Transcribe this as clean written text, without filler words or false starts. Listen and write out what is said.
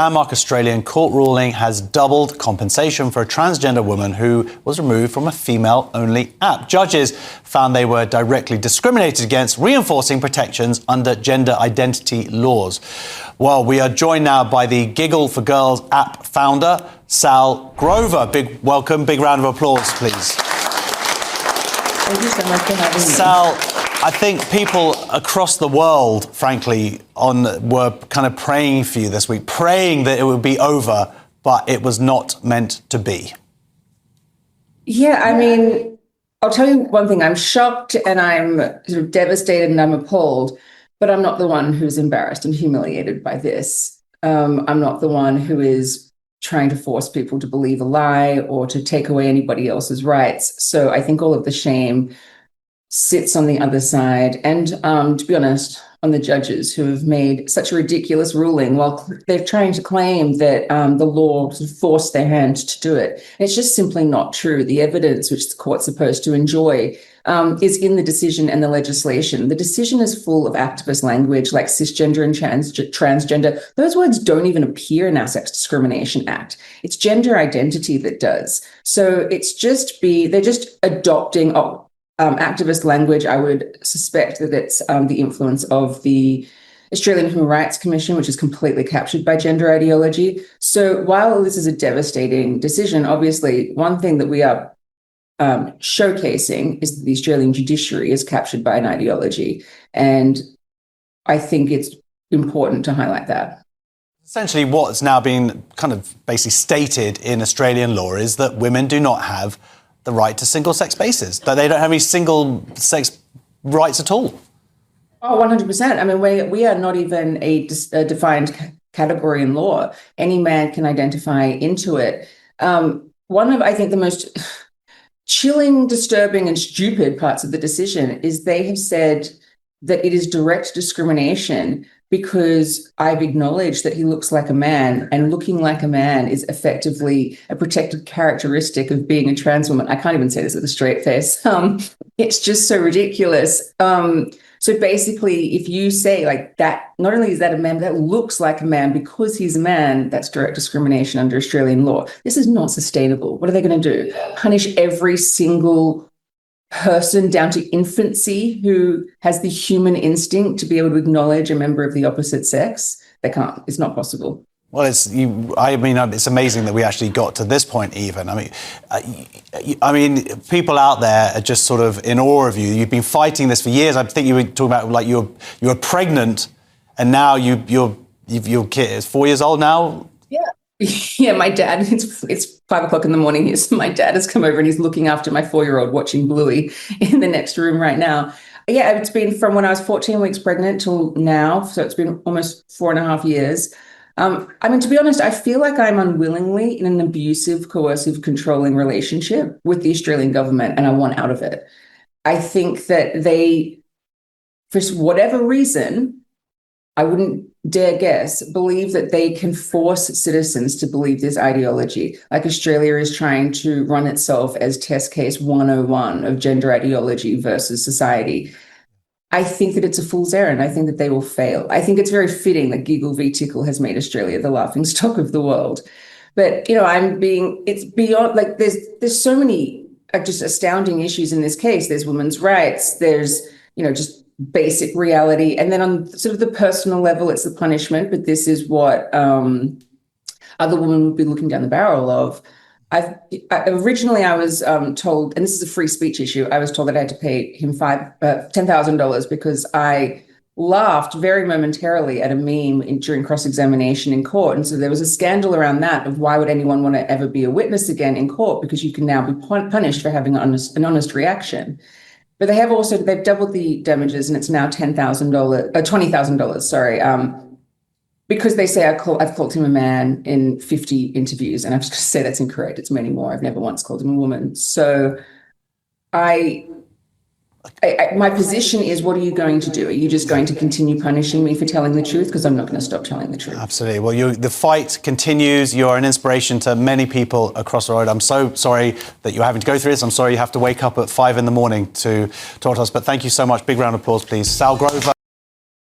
Landmark Australian court ruling has doubled compensation for a transgender woman who was removed from a female-only app. Judges found they were directly discriminated against, reinforcing protections under gender identity laws. Well, we are joined now by the Giggle for Girls app founder, Sal Grover. Big welcome, big round of applause, please. Thank you so much for having me. Sal, I think people across the world, frankly, were kind of praying for you this week, praying that it would be over, but it was not meant to be. Yeah, I mean, I'll tell you one thing. I'm shocked and I'm sort of devastated and I'm appalled, but I'm not the one who's embarrassed and humiliated by this. I'm not the one who is trying to force people to believe a lie or to take away anybody else's rights. So I think all of the shame sits on the other side. And to be honest, on the judges who have made such a ridiculous ruling while they're trying to claim that the law sort of forced their hand to do it. And it's just simply not true. The evidence which the court's supposed to enjoy is in the decision and the legislation. The decision is full of activist language like cisgender and transgender. Those words don't even appear in our Sex Discrimination Act. It's gender identity that does. So it's they're just adopting activist language. I would suspect that it's the influence of the Australian Human Rights Commission, which is completely captured by gender ideology. So while this is a devastating decision, obviously one thing that we are showcasing is that the Australian judiciary is captured by an ideology. And I think it's important to highlight that. Essentially, what's now been kind of basically stated in Australian law is that women do not have the right to single-sex spaces, that they don't have any single-sex rights at all. Oh, 100%. I mean, we are not even a defined category in law. Any man can identify into it. One of, I think, the most chilling, disturbing, and stupid parts of the decision is they have said that it is direct discrimination because I've acknowledged that he looks like a man, and looking like a man is effectively a protected characteristic of being a trans woman. I can't even say this with a straight face. It's just so ridiculous. So basically, if you say like that, not only is that a man, but that looks like a man because he's a man, that's direct discrimination under Australian law. This is not sustainable. What are they going to do? Punish every single person down to infancy who has the human instinct to be able to acknowledge a member of the opposite sex? They can't. It's not possible. Well, it's amazing that we actually got to this point even. I mean, people out there are just sort of in awe of you. You've been fighting this for years. I think you were talking about like you were pregnant and now your kid is 4 years old now. Yeah. Yeah, my dad, it's 5 o'clock in the morning. My dad has come over and he's looking after my 4-year-old watching Bluey in the next room right now. Yeah, it's been from when I was 14 weeks pregnant till now. So it's been almost 4.5 years. I mean, to be honest, I feel like I'm unwillingly in an abusive, coercive, controlling relationship with the Australian government, and I want out of it. I think that they, for whatever reason, I wouldn't dare guess, believe that they can force citizens to believe this ideology. Like Australia is trying to run itself as test case 101 of gender ideology versus society. I think that it's a fool's errand. I think that they will fail. I think it's very fitting that Giggles v. Tickles has made Australia the laughingstock of the world. But, you know, it's beyond, like, there's so many just astounding issues in this case. There's women's rights. There's, you know, just basic reality. And then on sort of the personal level, it's the punishment. But this is what other women would be looking down the barrel of. Originally I was told, and this is a free speech issue, I was told that I had to pay him $10,000 because I laughed very momentarily at a meme during cross-examination in court. And so there was a scandal around that of why would anyone want to ever be a witness again in court, because you can now be punished for having an honest reaction. But they've doubled the damages and it's now $20,000, sorry. Because they say I've called him a man in 50 interviews, and I'm just going to say that's incorrect. It's many more. I've never once called him a woman. So my position is, what are you going to do? Are you just going to continue punishing me for telling the truth? Because I'm not going to stop telling the truth. Absolutely. Well, the fight continues. You're an inspiration to many people across the road. I'm so sorry that you're having to go through this. I'm sorry you have to wake up at 5 a.m. to talk to us. But thank you so much. Big round of applause, please. Sal Grover.